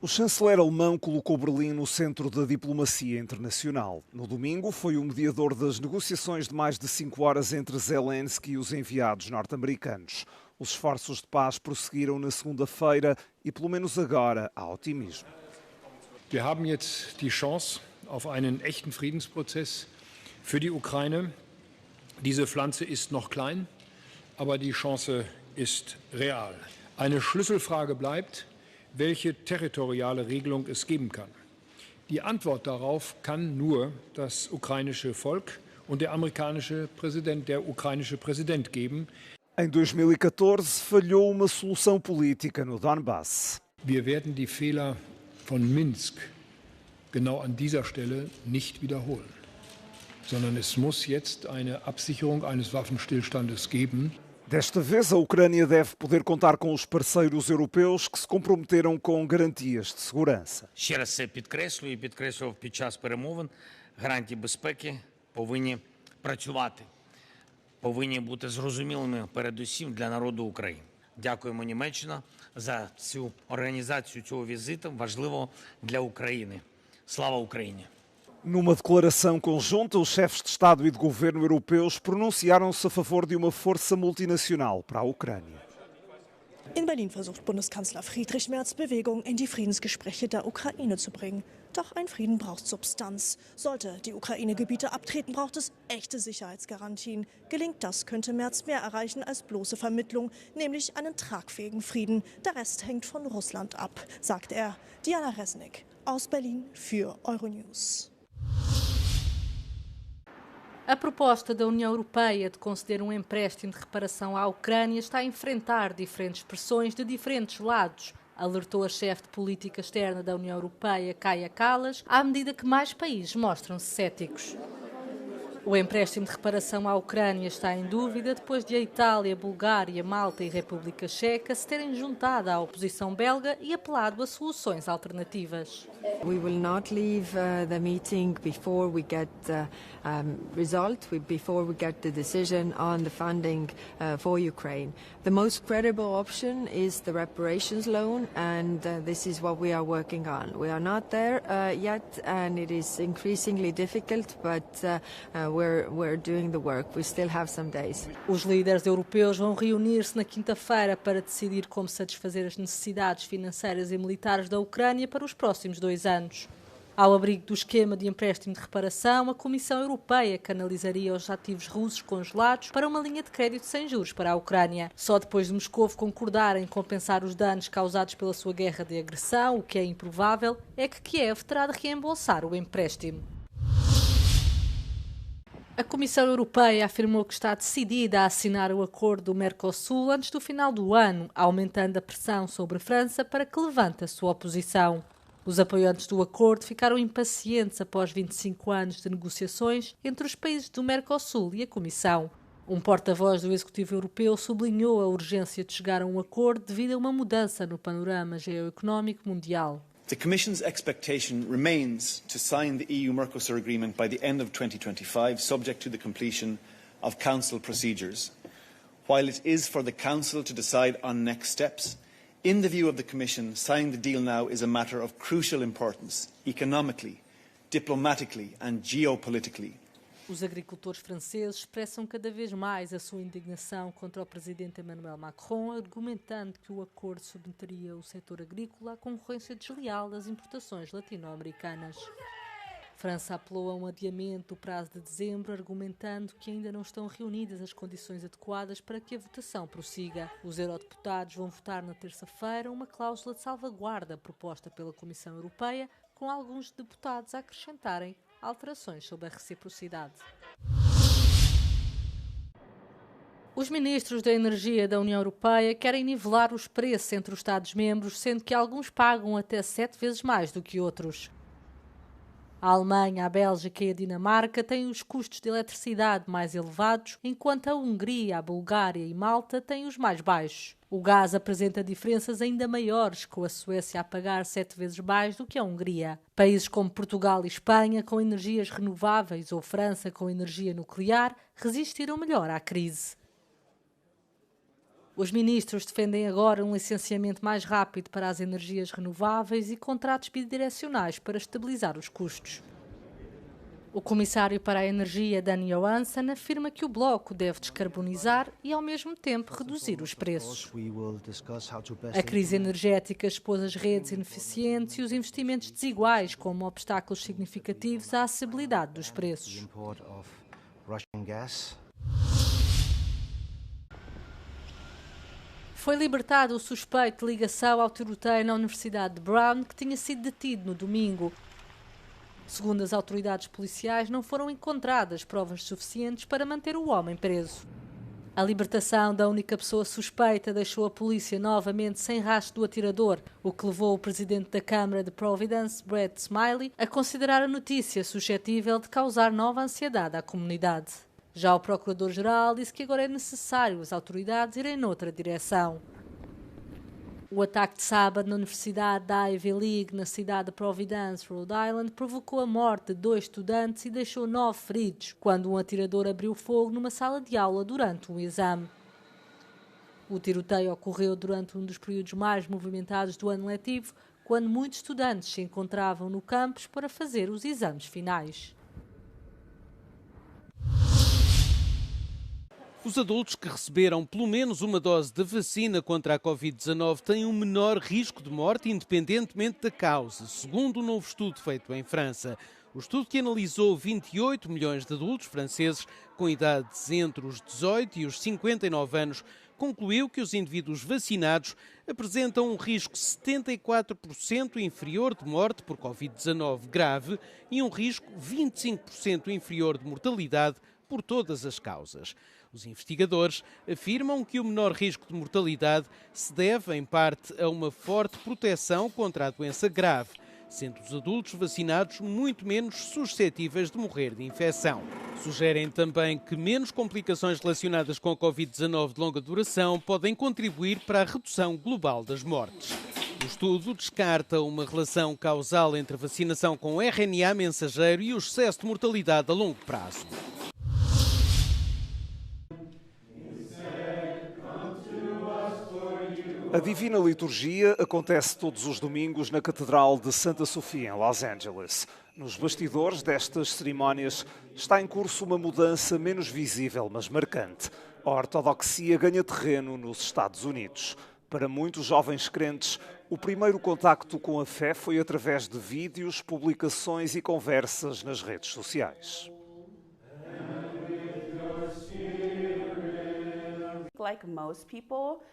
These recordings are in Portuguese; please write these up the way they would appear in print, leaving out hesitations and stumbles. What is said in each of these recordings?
O chanceler alemão colocou Berlim no centro da diplomacia internacional. No domingo, foi o mediador das negociações de mais de 5 horas entre Zelensky e os enviados norte-americanos. Os esforços de paz prosseguiram na segunda-feira e, pelo menos agora, há otimismo. Wir haben jetzt die Chance auf einen echten Friedensprozess für die Ukraine. Diese Pflanze ist noch klein, aber die Chance ist real. Eine Schlüsselfrage bleibt, welche territoriale Regelung es geben kann. Die Antwort darauf kann nur das ukrainische Volk und der ukrainische Präsident geben. Em 2014, falhou uma solução política no Donbass. Wir werden die Fehler von Minsk genau an dieser Stelle nicht wiederholen, sondern es muss jetzt eine Absicherung eines Waffenstillstandes geben. Desta vez, a Ucrânia deve poder contar com os parceiros europeus que se comprometeram com garantias de segurança. Ще раз це підкреслюю і підкреслював під час перемовин. Гарантії безпеки повинні працювати, повинні бути зрозумілими передусім для народу України. Дякуємо, Німеччина, за цю організацію цього візиту, важливого для України. Слава Україні! Numa declaração conjunta, os chefes de Estado e de Governo europeus pronunciaram-se a favor de uma força multinacional para a Ucrânia. In Berlin versucht Bundeskanzler Friedrich Merz, Bewegung in die Friedensgespräche der Ukraine zu bringen. Doch ein Frieden braucht Substanz. Sollte die Ukraine Gebiete abtreten, braucht es echte Sicherheitsgarantien. Gelingt das, könnte Merz mehr erreichen als bloße Vermittlung, nämlich einen tragfähigen Frieden. Der Rest hängt von Russland ab, sagt er. Diana Resnick aus Berlin für Euronews. A proposta da União Europeia de conceder um empréstimo de reparação à Ucrânia está a enfrentar diferentes pressões de diferentes lados, alertou a chefe de política externa da União Europeia, Kaja Kallas, à medida que mais países mostram-se céticos. O empréstimo de reparação à Ucrânia está em dúvida depois de a Itália, Bulgária, Malta e República Checa se terem juntado à oposição belga e apelado a soluções alternativas. We will not leave the meeting before we get the result, before we get the decision on the funding for Ukraine. The most credible option is the reparations loan, and this is what we are working on. We are not there yet, and it is increasingly difficult, but we're doing the work. We still have some days. Os líderes europeus vão reunir-se na quinta-feira para decidir como satisfazer as necessidades financeiras e militares da Ucrânia para os próximos 2 anos. Ao abrigo do esquema de empréstimo de reparação, a Comissão Europeia canalizaria os ativos russos congelados para uma linha de crédito sem juros para a Ucrânia. Só depois de Moscou concordar em compensar os danos causados pela sua guerra de agressão, o que é improvável, é que Kiev terá de reembolsar o empréstimo. A Comissão Europeia afirmou que está decidida a assinar o acordo do Mercosul antes do final do ano, aumentando a pressão sobre a França para que levante a sua oposição. Os apoiantes do acordo ficaram impacientes após 25 anos de negociações entre os países do Mercosul e a Comissão. Um porta-voz do Executivo Europeu sublinhou a urgência de chegar a um acordo devido a uma mudança no panorama geoeconómico mundial. The Commission's expectation remains to sign the EU-Mercosur agreement by the end of 2025, subject to the completion of Council procedures. While it is for the Council to decide on next steps, in the view of the Commission, signing the deal now is a matter of crucial importance, economically, diplomatically and geopolitically. Os agricultores franceses expressam cada vez mais a sua indignação contra o presidente Emmanuel Macron, argumentando que o acordo submeteria o setor agrícola à concorrência desleal das importações latino-americanas. França apelou a um adiamento do prazo de dezembro, argumentando que ainda não estão reunidas as condições adequadas para que a votação prossiga. Os eurodeputados vão votar na terça-feira uma cláusula de salvaguarda proposta pela Comissão Europeia, com alguns deputados a acrescentarem alterações sobre a reciprocidade. Os ministros da Energia da União Europeia querem nivelar os preços entre os Estados-membros, sendo que alguns pagam até 7 vezes mais do que outros. A Alemanha, a Bélgica e a Dinamarca têm os custos de eletricidade mais elevados, enquanto a Hungria, a Bulgária e Malta têm os mais baixos. O gás apresenta diferenças ainda maiores, com a Suécia a pagar 7 vezes mais do que a Hungria. Países como Portugal e Espanha, com energias renováveis, ou França, com energia nuclear, resistiram melhor à crise. Os ministros defendem agora um licenciamento mais rápido para as energias renováveis e contratos bidirecionais para estabilizar os custos. O comissário para a energia, Dan Johansson, afirma que o bloco deve descarbonizar e, ao mesmo tempo, reduzir os preços. A crise energética expôs as redes ineficientes e os investimentos desiguais como obstáculos significativos à acessibilidade dos preços. Foi libertado o suspeito de ligação ao tiroteio na Universidade de Brown, que tinha sido detido no domingo. Segundo as autoridades policiais, não foram encontradas provas suficientes para manter o homem preso. A libertação da única pessoa suspeita deixou a polícia novamente sem rastro do atirador, o que levou o presidente da Câmara de Providence, Brett Smiley, a considerar a notícia suscetível de causar nova ansiedade à comunidade. Já o procurador-geral disse que agora é necessário as autoridades irem noutra direção. O ataque de sábado na Universidade da Ivy League, na cidade de Providence, Rhode Island, provocou a morte de 2 estudantes e deixou 9 feridos, quando um atirador abriu fogo numa sala de aula durante um exame. O tiroteio ocorreu durante um dos períodos mais movimentados do ano letivo, quando muitos estudantes se encontravam no campus para fazer os exames finais. Os adultos que receberam pelo menos uma dose de vacina contra a Covid-19 têm um menor risco de morte, independentemente da causa, segundo um novo estudo feito em França. O estudo, que analisou 28 milhões de adultos franceses com idades entre os 18 e os 59 anos, concluiu que os indivíduos vacinados apresentam um risco 74% inferior de morte por Covid-19 grave e um risco 25% inferior de mortalidade por todas as causas. Os investigadores afirmam que o menor risco de mortalidade se deve, em parte, a uma forte proteção contra a doença grave, sendo os adultos vacinados muito menos suscetíveis de morrer de infecção. Sugerem também que menos complicações relacionadas com a Covid-19 de longa duração podem contribuir para a redução global das mortes. O estudo descarta uma relação causal entre a vacinação com RNA mensageiro e o excesso de mortalidade a longo prazo. A Divina Liturgia acontece todos os domingos na Catedral de Santa Sofia, em Los Angeles. Nos bastidores destas cerimónias está em curso uma mudança menos visível, mas marcante. A ortodoxia ganha terreno nos Estados Unidos. Para muitos jovens crentes, o primeiro contacto com a fé foi através de vídeos, publicações e conversas nas redes sociais. Like most people,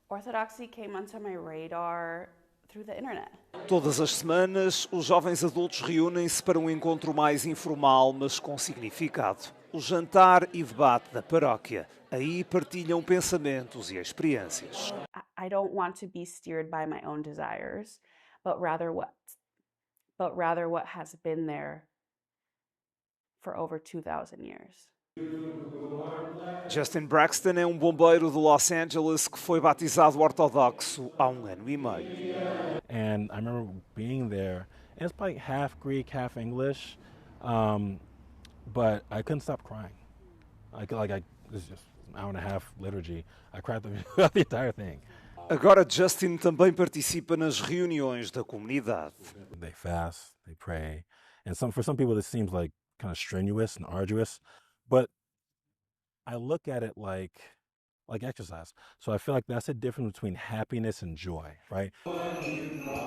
Orthodoxy came onto my radar through the internet. Todas as semanas, os jovens adultos reúnem-se para um encontro mais informal, mas com significado. O jantar e debate da paróquia. Aí partilham pensamentos e experiências. I don't want to be steered by my own desires, but rather what has been there for over 2,000 years. Justin Braxton é um bombeiro de Los Angeles que foi batizado ortodoxo há 1 ano e meio. And I remember being there, and it's probably half Greek, half English, but I couldn't stop crying. It's just an hour and a half liturgy. I cried throughout the entire thing. Agora Justin também participa nas reuniões da comunidade. They fast, they pray, and for some people this seems like kind of strenuous and arduous. But I look at it like exercise. So I feel like that's the difference between happiness and joy, right?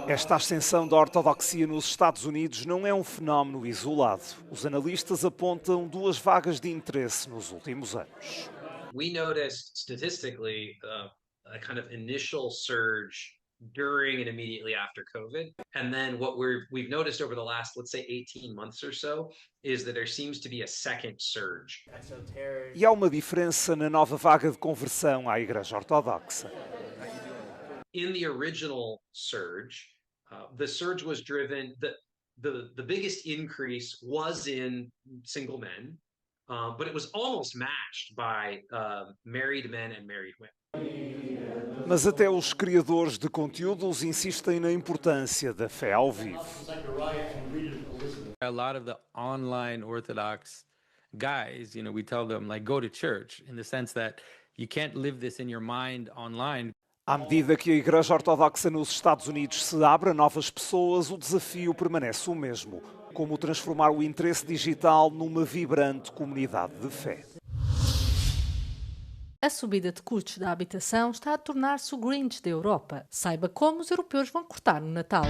Esta ascensão da ortodoxia nos Estados Unidos não é um fenómeno isolado. Os analistas apontam 2 vagas de interesse nos últimos anos. We noticed statistically a kind of initial surge during and immediately after COVID. And then what we've noticed over the last, let's say, 18 months or so, is that there seems to be a second surge. E há uma diferença na nova vaga de conversão à Igreja Ortodoxa. In the original surge, the surge was driven, the biggest increase was in single men, but it was almost matched by married men and married women. Mas até os criadores de conteúdos insistem na importância da fé ao vivo. A lot of the online Orthodox guys, we tell them go to church in the sense that You can't live this in your mind online. À medida que a Igreja Ortodoxa nos Estados Unidos se abre a novas pessoas, o desafio permanece o mesmo: como transformar o interesse digital numa vibrante comunidade de fé. A subida de custos da habitação está a tornar-se o Grinch da Europa. Saiba como os europeus vão cortar no Natal.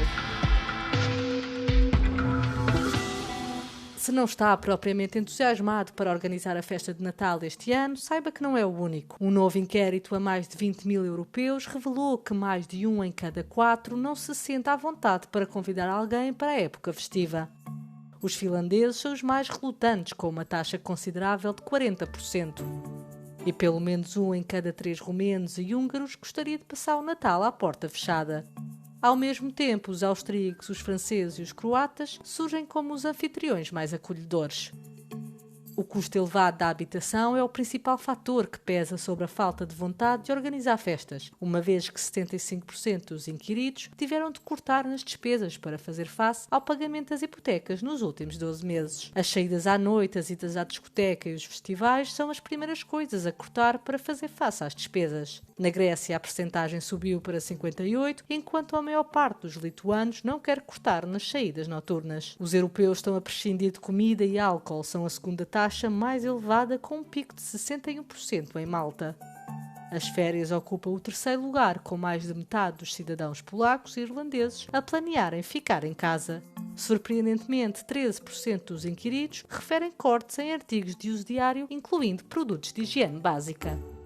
Se não está propriamente entusiasmado para organizar a festa de Natal este ano, saiba que não é o único. Um novo inquérito a mais de 20 mil europeus revelou que mais de 1 em cada 4 não se sente à vontade para convidar alguém para a época festiva. Os finlandeses são os mais relutantes, com uma taxa considerável de 40%. E pelo menos 1 em cada 3 romenos e húngaros gostaria de passar o Natal à porta fechada. Ao mesmo tempo, os austríacos, os franceses e os croatas surgem como os anfitriões mais acolhedores. O custo elevado da habitação é o principal fator que pesa sobre a falta de vontade de organizar festas, uma vez que 75% dos inquiridos tiveram de cortar nas despesas para fazer face ao pagamento das hipotecas nos últimos 12 meses. As saídas à noite, as idas à discoteca e os festivais são as primeiras coisas a cortar para fazer face às despesas. Na Grécia, a percentagem subiu para 58%, enquanto a maior parte dos lituanos não quer cortar nas saídas noturnas. Os europeus estão a prescindir de comida e álcool, são a segunda taxa mais elevada, com um pico de 61% em Malta. As férias ocupam o terceiro lugar, com mais de metade dos cidadãos polacos e irlandeses a planearem ficar em casa. Surpreendentemente, 13% dos inquiridos referem cortes em artigos de uso diário, incluindo produtos de higiene básica.